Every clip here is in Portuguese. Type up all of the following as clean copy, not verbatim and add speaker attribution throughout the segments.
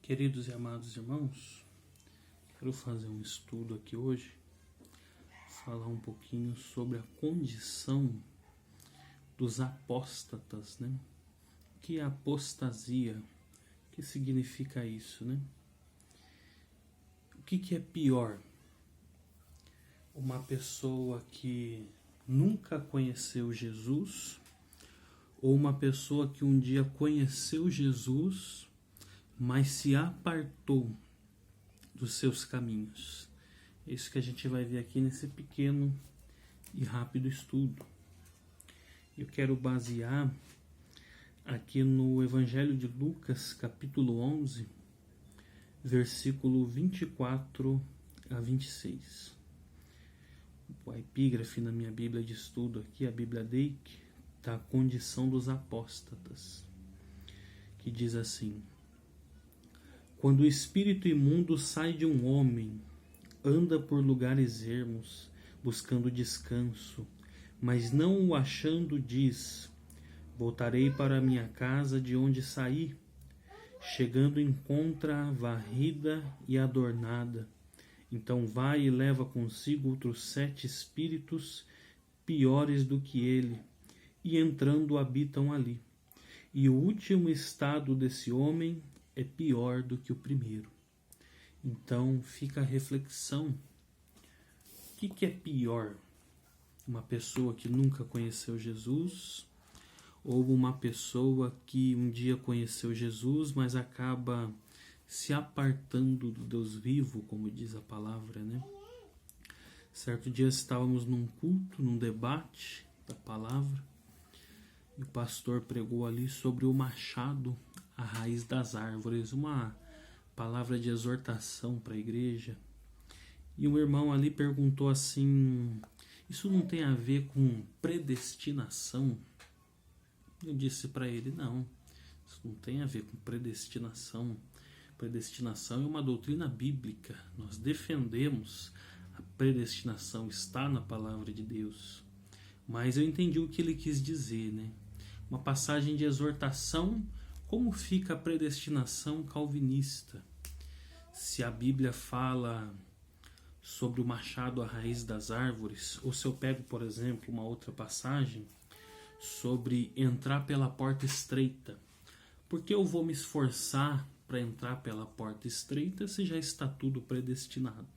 Speaker 1: Queridos e amados irmãos, quero fazer um estudo aqui hoje, falar um pouquinho sobre a condição dos apóstatas, né? O que é apostasia? O que significa isso, né? O que é pior? Uma pessoa que nunca conheceu Jesus ou uma pessoa que um dia conheceu Jesus, mas se apartou dos seus caminhos? É isso que a gente vai ver aqui nesse pequeno e rápido estudo. Eu quero basear aqui no Evangelho de Lucas, capítulo 11, versículo 24 a 26. A epígrafe na minha Bíblia de estudo aqui, a Bíblia Dake, está a condição dos apóstatas, que diz assim: quando o espírito imundo sai de um homem, anda por lugares ermos, buscando descanso, mas não o achando, diz: voltarei para a minha casa de onde saí. Chegando, encontra-a varrida e adornada. Então vai e leva consigo outros 7 espíritos piores do que ele, e entrando habitam ali. E o último estado desse homem é pior do que o primeiro. Então fica a reflexão: o que é pior? Uma pessoa que nunca conheceu Jesus, ou uma pessoa que um dia conheceu Jesus, mas acaba se apartando do Deus vivo, como diz a palavra, né? Certo dia estávamos num culto, num debate da palavra, e o pastor pregou ali sobre o machado, a raiz das árvores, uma palavra de exortação para a igreja. E um irmão ali perguntou assim: isso não tem a ver com predestinação? Eu disse para ele: não, isso não tem a ver com predestinação. Predestinação é uma doutrina bíblica. Nós defendemos a predestinação, está na palavra de Deus. Mas eu entendi o que ele quis dizer, né? Uma passagem de exortação. Como fica a predestinação calvinista? Se a Bíblia fala sobre o machado à raiz das árvores, ou se eu pego, por exemplo, uma outra passagem sobre entrar pela porta estreita, por que eu vou me esforçar para entrar pela porta estreita se já está tudo predestinado?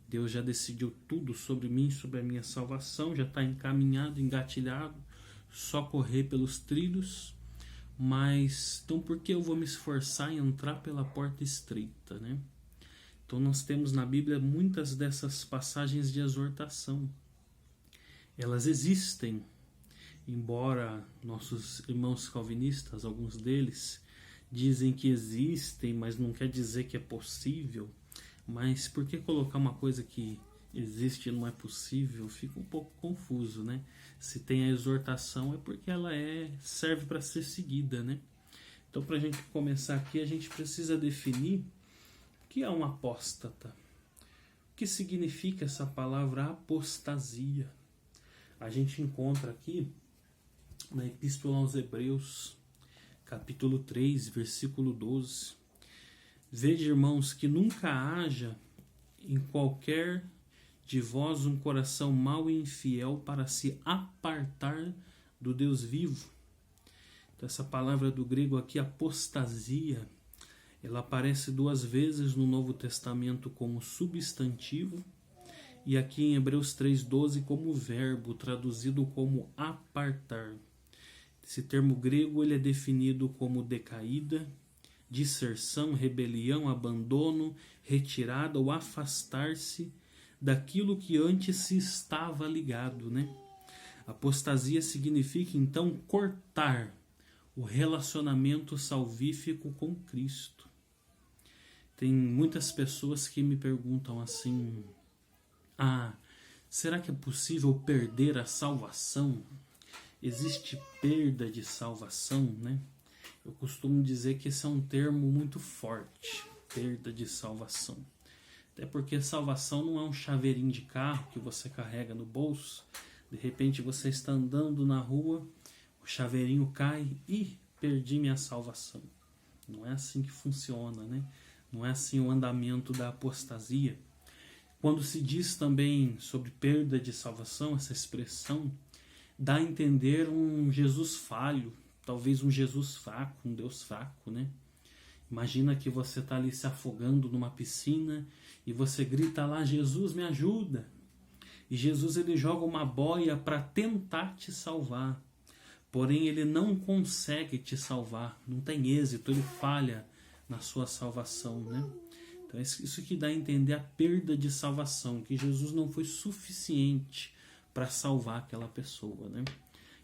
Speaker 1: Deus já decidiu tudo sobre mim, sobre a minha salvação, já está encaminhado, engatilhado, só correr pelos trilhos. Mas então por que eu vou me esforçar em entrar pela porta estreita, né? Então nós temos na Bíblia muitas dessas passagens de exortação. Elas existem, embora nossos irmãos calvinistas, alguns deles, dizem que existem, mas não quer dizer que é possível. Mas por que colocar uma coisa que existe e não é possível? Fica um pouco confuso, né? Se tem a exortação é porque ela serve para ser seguida, né? Então, para a gente começar aqui, a gente precisa definir o que é um apóstata. O que significa essa palavra apostasia? A gente encontra aqui na Epístola aos Hebreus, capítulo 3, versículo 12. Vede, irmãos, que nunca haja em qualquer de vós um coração mau e infiel para se apartar do Deus vivo. Então, essa palavra do grego aqui, apostasia, ela aparece 2 vezes no Novo Testamento como substantivo e aqui em Hebreus 3,12 como verbo, traduzido como apartar. Esse termo grego ele é definido como decaída, disserção, rebelião, abandono, retirada ou afastar-se daquilo que antes se estava ligado, né? Apostasia significa então cortar o relacionamento salvífico com Cristo. Tem muitas pessoas que me perguntam assim: será que é possível perder a salvação? Existe perda de salvação, né? Eu costumo dizer que esse é um termo muito forte, perda de salvação. Até porque salvação não é um chaveirinho de carro que você carrega no bolso. De repente você está andando na rua, o chaveirinho cai e perdi minha salvação. Não é assim que funciona, né? Não é assim o andamento da apostasia. Quando se diz também sobre perda de salvação, essa expressão dá a entender um Jesus falho, talvez um Jesus fraco, um Deus fraco, né? Imagina que você está ali se afogando numa piscina e você grita lá, Jesus, me ajuda. E Jesus ele joga uma boia para tentar te salvar. Porém, ele não consegue te salvar, não tem êxito, ele falha na sua salvação, né? Então, isso que dá a entender a perda de salvação, que Jesus não foi suficiente para salvar aquela pessoa, né?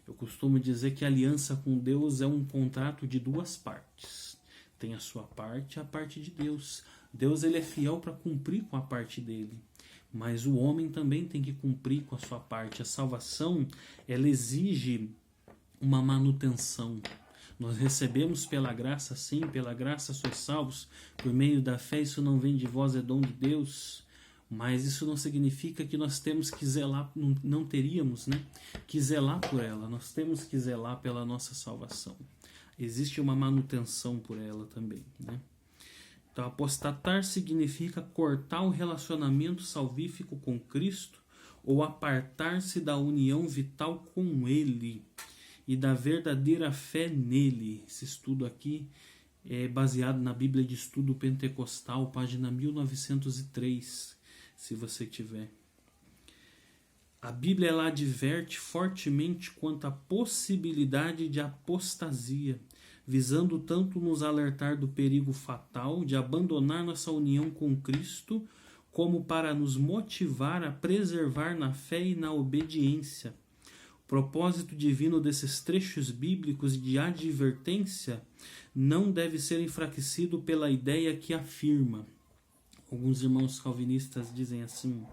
Speaker 1: Eu costumo dizer que a aliança com Deus é um contrato de duas partes. Tem a sua parte e a parte de Deus. Deus ele é fiel para cumprir com a parte dele. Mas o homem também tem que cumprir com a sua parte. A salvação, ela exige uma manutenção. Nós recebemos pela graça, sim, pela graça sois salvos, por meio da fé. Isso não vem de vós, é dom de Deus. Mas isso não significa que nós temos que zelar, não teríamos, né, que zelar por ela. Nós temos que zelar pela nossa salvação. Existe uma manutenção por ela também, né? Então, apostatar significa cortar o relacionamento salvífico com Cristo ou apartar-se da união vital com Ele e da verdadeira fé nele. Esse estudo aqui é baseado na Bíblia de Estudo Pentecostal, página 1903, se você tiver. A Bíblia ela adverte fortemente quanto à possibilidade de apostasia, visando tanto nos alertar do perigo fatal de abandonar nossa união com Cristo, como para nos motivar a preservar na fé e na obediência. O propósito divino desses trechos bíblicos de advertência não deve ser enfraquecido pela ideia que afirma. Alguns irmãos calvinistas dizem assim: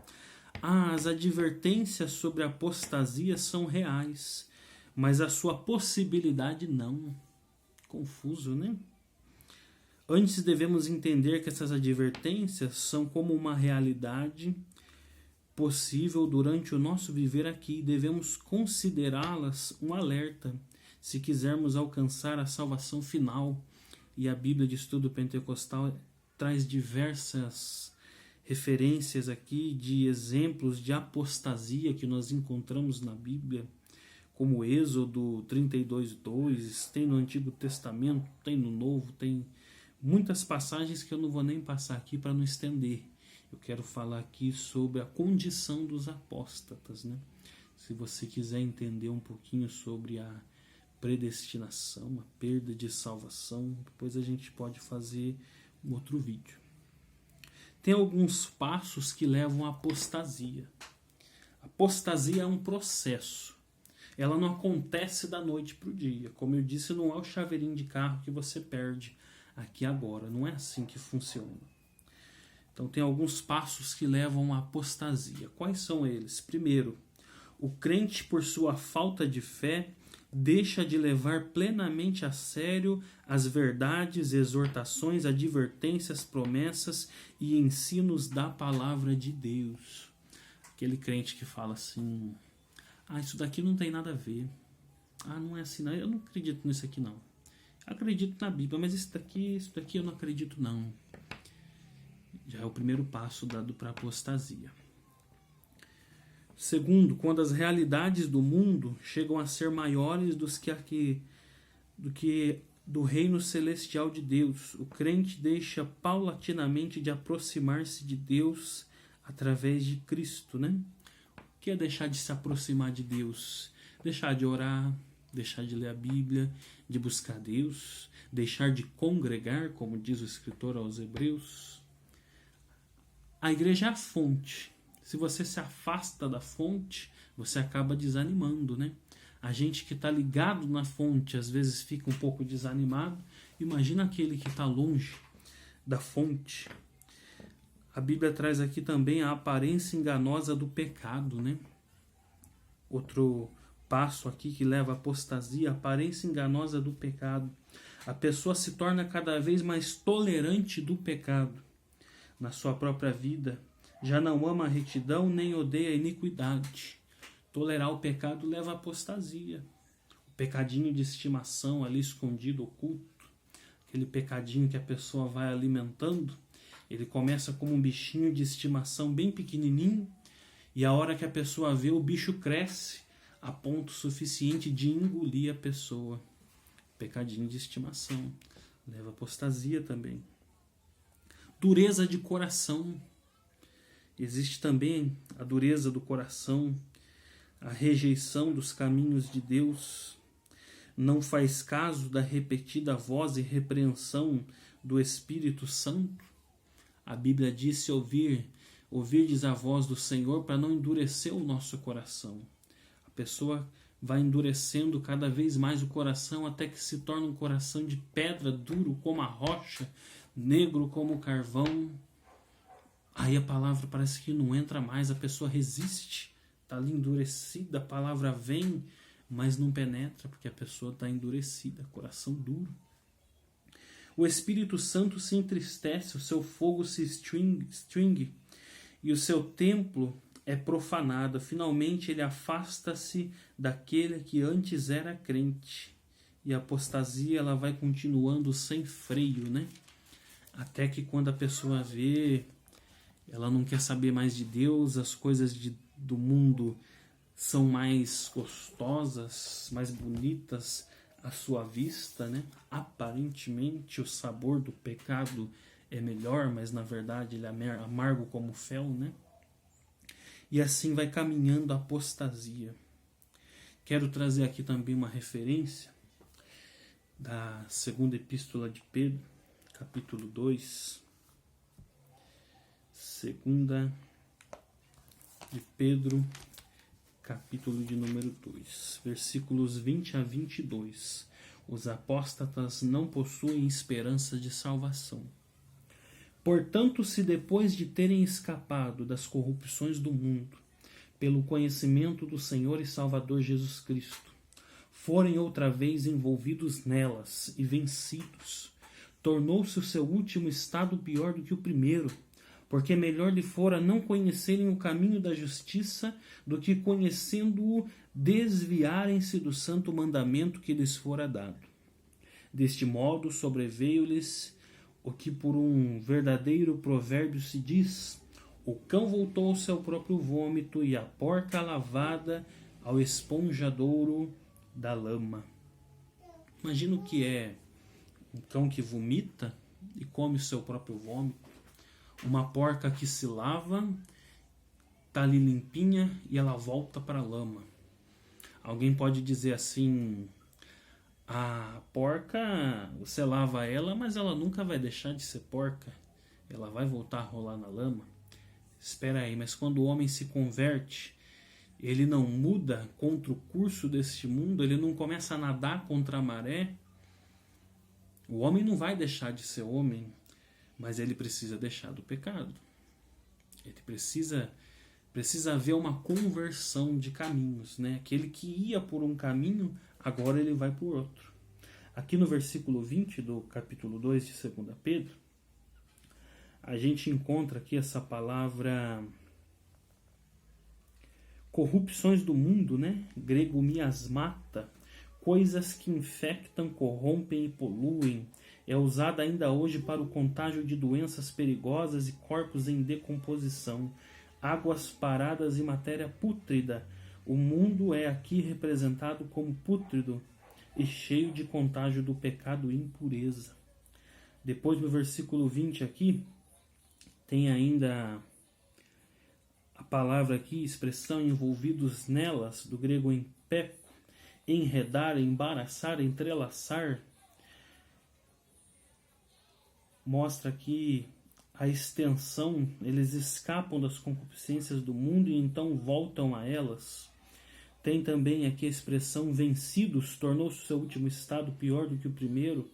Speaker 1: as advertências sobre a apostasia são reais, mas a sua possibilidade não. Confuso, né? Antes devemos entender que essas advertências são como uma realidade possível durante o nosso viver aqui. Devemos considerá-las um alerta se quisermos alcançar a salvação final. E a Bíblia de Estudo Pentecostal traz diversas referências aqui de exemplos de apostasia que nós encontramos na Bíblia, como Êxodo 32:2, tem no Antigo Testamento, tem no Novo, tem muitas passagens que eu não vou nem passar aqui para não estender. Eu quero falar aqui sobre a condição dos apóstatas, né? Se você quiser entender um pouquinho sobre a predestinação, a perda de salvação, depois a gente pode fazer um outro vídeo. Tem alguns passos que levam à apostasia. Apostasia é um processo. Ela não acontece da noite para o dia. Como eu disse, não é o chaveirinho de carro que você perde aqui agora. Não é assim que funciona. Então tem alguns passos que levam à apostasia. Quais são eles? Primeiro, o crente, por sua falta de fé, deixa de levar plenamente a sério as verdades, exortações, advertências, promessas e ensinos da palavra de Deus. Aquele crente que fala assim: isso daqui não tem nada a ver. Não é assim não. Eu não acredito nisso aqui não. Acredito na Bíblia, mas isso daqui eu não acredito não. Já é o primeiro passo dado para a apostasia. Segundo, quando as realidades do mundo chegam a ser maiores do que do reino celestial de Deus, o crente deixa paulatinamente de aproximar-se de Deus através de Cristo, né? O que é deixar de se aproximar de Deus? Deixar de orar, deixar de ler a Bíblia, de buscar Deus, deixar de congregar, como diz o escritor aos Hebreus. A igreja é a fonte. Se você se afasta da fonte, você acaba desanimando, né? A gente que está ligado na fonte, às vezes fica um pouco desanimado. Imagina aquele que está longe da fonte. A Bíblia traz aqui também a aparência enganosa do pecado, né? Outro passo aqui que leva à apostasia, a aparência enganosa do pecado. A pessoa se torna cada vez mais tolerante do pecado na sua própria vida. Já não ama a retidão, nem odeia a iniquidade. Tolerar o pecado leva à apostasia. O pecadinho de estimação ali escondido, oculto. aquele pecadinho que a pessoa vai alimentando. Ele começa como um bichinho de estimação bem pequenininho, e a hora que a pessoa vê, o bicho cresce a ponto suficiente de engolir a pessoa. Pecadinho de estimação. Leva à apostasia também. Dureza de coração. Existe também a dureza do coração, a rejeição dos caminhos de Deus. Não faz caso da repetida voz e repreensão do Espírito Santo. A Bíblia diz: se ouvirdes a voz do Senhor, para não endurecer o nosso coração. A pessoa vai endurecendo cada vez mais o coração até que se torna um coração de pedra, duro como a rocha, negro como o carvão. Aí a palavra parece que não entra mais, a pessoa resiste, está ali endurecida, a palavra vem, mas não penetra, porque a pessoa está endurecida, coração duro. O Espírito Santo se entristece, o seu fogo se extingue e o seu templo é profanado. Finalmente ele afasta-se daquele que antes era crente. E a apostasia ela vai continuando sem freio, né? Até que quando a pessoa vê, ela não quer saber mais de Deus, as coisas do mundo são mais gostosas, mais bonitas à sua vista, né? Aparentemente o sabor do pecado é melhor, mas na verdade ele é amargo como fel, né? E assim vai caminhando a apostasia. Quero trazer aqui também uma referência da segunda epístola de Pedro, capítulo 2. Segunda de Pedro, capítulo de número 2, versículos 20 a 22. Os apóstatas não possuem esperança de salvação. Portanto, se depois de terem escapado das corrupções do mundo, pelo conhecimento do Senhor e Salvador Jesus Cristo, forem outra vez envolvidos nelas e vencidos, tornou-se o seu último estado pior do que o primeiro, porque melhor lhe fora não conhecerem o caminho da justiça do que, conhecendo-o, desviarem-se do santo mandamento que lhes fora dado. Deste modo sobreveio-lhes o que por um verdadeiro provérbio se diz: o cão voltou ao seu próprio vômito e a porca lavada ao esponjadouro da lama. Imagina o que é um cão que vomita e come o seu próprio vômito. Uma porca que se lava, está ali limpinha e ela volta para a lama. Alguém pode dizer assim: a porca, você lava ela, mas ela nunca vai deixar de ser porca. Ela vai voltar a rolar na lama. Espera aí, mas quando o homem se converte, ele não muda contra o curso deste mundo, ele não começa a nadar contra a maré. O homem não vai deixar de ser homem, mas ele precisa deixar do pecado. Ele precisa haver uma conversão de caminhos, né? Aquele que ia por um caminho, agora ele vai por outro. Aqui no versículo 20 do capítulo 2 de 2 Pedro, a gente encontra aqui essa palavra corrupções do mundo, né? Grego miasmata, coisas que infectam, corrompem e poluem. É usada ainda hoje para o contágio de doenças perigosas e corpos em decomposição, águas paradas e matéria pútrida. O mundo é aqui representado como pútrido e cheio de contágio do pecado e impureza. Depois no versículo 20 aqui, tem ainda a palavra aqui, expressão envolvidos nelas, do grego empeco, enredar, embaraçar, entrelaçar. Mostra aqui a extensão, eles escapam das concupiscências do mundo e então voltam a elas. Tem também aqui a expressão vencidos, tornou-se o seu último estado pior do que o primeiro.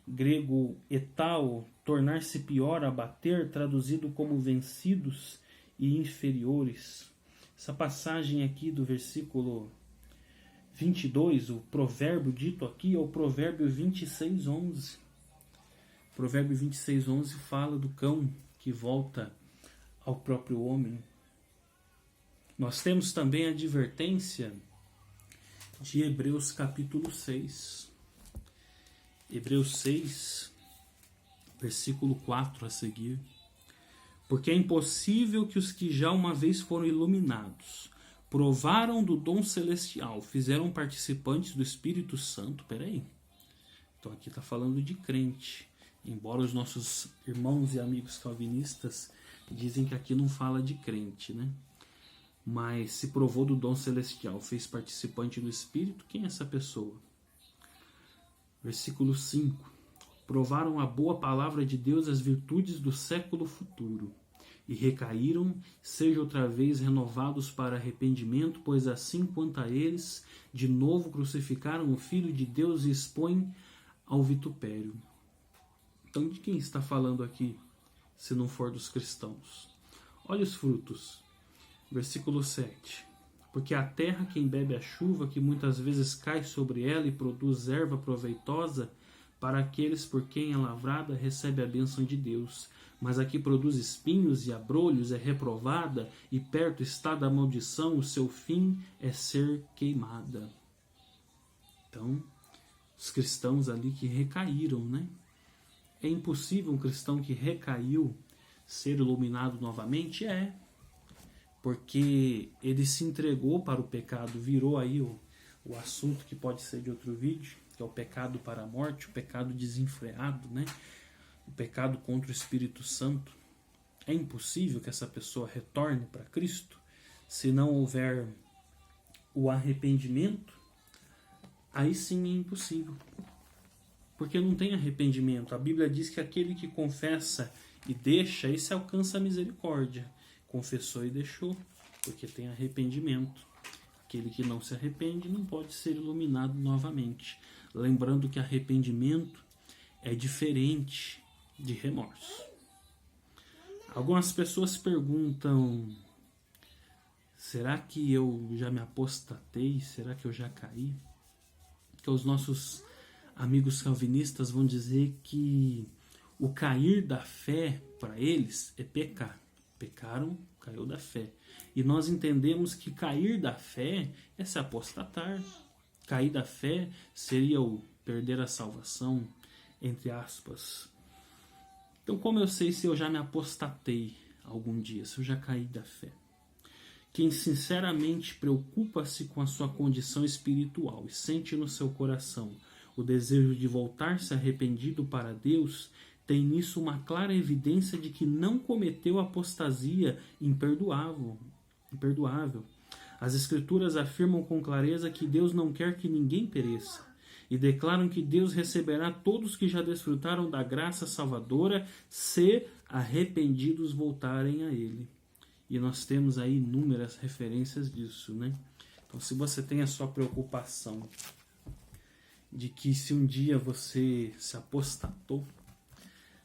Speaker 1: Grego etao, tornar-se pior, abater, traduzido como vencidos e inferiores. Essa passagem aqui do versículo 22, o provérbio dito aqui é o provérbio 26:11. O provérbio 26:11 fala do cão que volta ao próprio homem. Nós temos também a advertência de Hebreus capítulo 6. Hebreus 6, versículo 4 a seguir. Porque é impossível que os que já uma vez foram iluminados, provaram do dom celestial, fizeram participantes do Espírito Santo. Peraí. Então aqui está falando de crente. Embora os nossos irmãos e amigos calvinistas dizem que aqui não fala de crente, né? Mas se provou do dom celestial, fez participante do Espírito, quem é essa pessoa? Versículo 5. Provaram a boa palavra de Deus, as virtudes do século futuro, e recaíram, sejam outra vez renovados para arrependimento, pois assim quanto a eles, de novo crucificaram o Filho de Deus e expõem ao vitupério. Então de quem está falando aqui, se não for dos cristãos? Olha os frutos. Versículo 7. Porque a terra, quem bebe a chuva, que muitas vezes cai sobre ela e produz erva proveitosa, para aqueles por quem é lavrada, recebe a bênção de Deus. Mas a que produz espinhos e abrolhos é reprovada, e perto está da maldição, o seu fim é ser queimada. Então, os cristãos ali que recaíram, né? É impossível um cristão que recaiu ser iluminado novamente? É. Porque ele se entregou para o pecado, virou aí o assunto que pode ser de outro vídeo, que é o pecado para a morte, o pecado desenfreado, né? O pecado contra o Espírito Santo. É impossível que essa pessoa retorne para Cristo se não houver o arrependimento. Aí sim é impossível, porque não tem arrependimento. A Bíblia diz que aquele que confessa e deixa, esse alcança a misericórdia. Confessou e deixou, porque tem arrependimento. Aquele que não se arrepende não pode ser iluminado novamente. Lembrando que arrependimento é diferente de remorso. Algumas pessoas perguntam: será que eu já me apostatei? Será que eu já caí? Que os nossos amigos calvinistas vão dizer que o cair da fé para eles é pecar. Pecaram, caiu da fé. E nós entendemos que cair da fé é se apostatar. Cair da fé seria o perder a salvação, entre aspas. Então, como eu sei se eu já me apostatei algum dia, se eu já caí da fé? Quem sinceramente preocupa-se com a sua condição espiritual e sente no seu coração o desejo de voltar-se arrependido para Deus, tem nisso uma clara evidência de que não cometeu apostasia imperdoável. As Escrituras afirmam com clareza que Deus não quer que ninguém pereça, e declaram que Deus receberá todos que já desfrutaram da graça salvadora, se arrependidos voltarem a Ele. E nós temos aí inúmeras referências disso, né? Então, se você tem a sua preocupação de que se um dia você se apostatou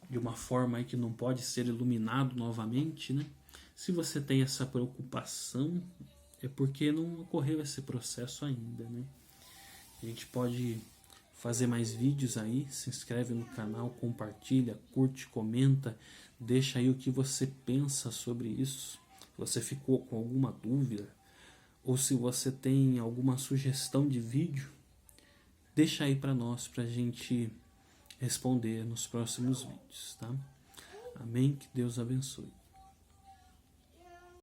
Speaker 1: de uma forma aí que não pode ser iluminado novamente, né? Se você tem essa preocupação, é porque não ocorreu esse processo ainda, né? A gente pode fazer mais vídeos aí, se inscreve no canal, compartilha, curte, comenta, deixa aí o que você pensa sobre isso. Se você ficou com alguma dúvida, ou se você tem alguma sugestão de vídeo, deixa aí para nós, para a gente responder nos próximos vídeos, tá? Amém? Que Deus abençoe.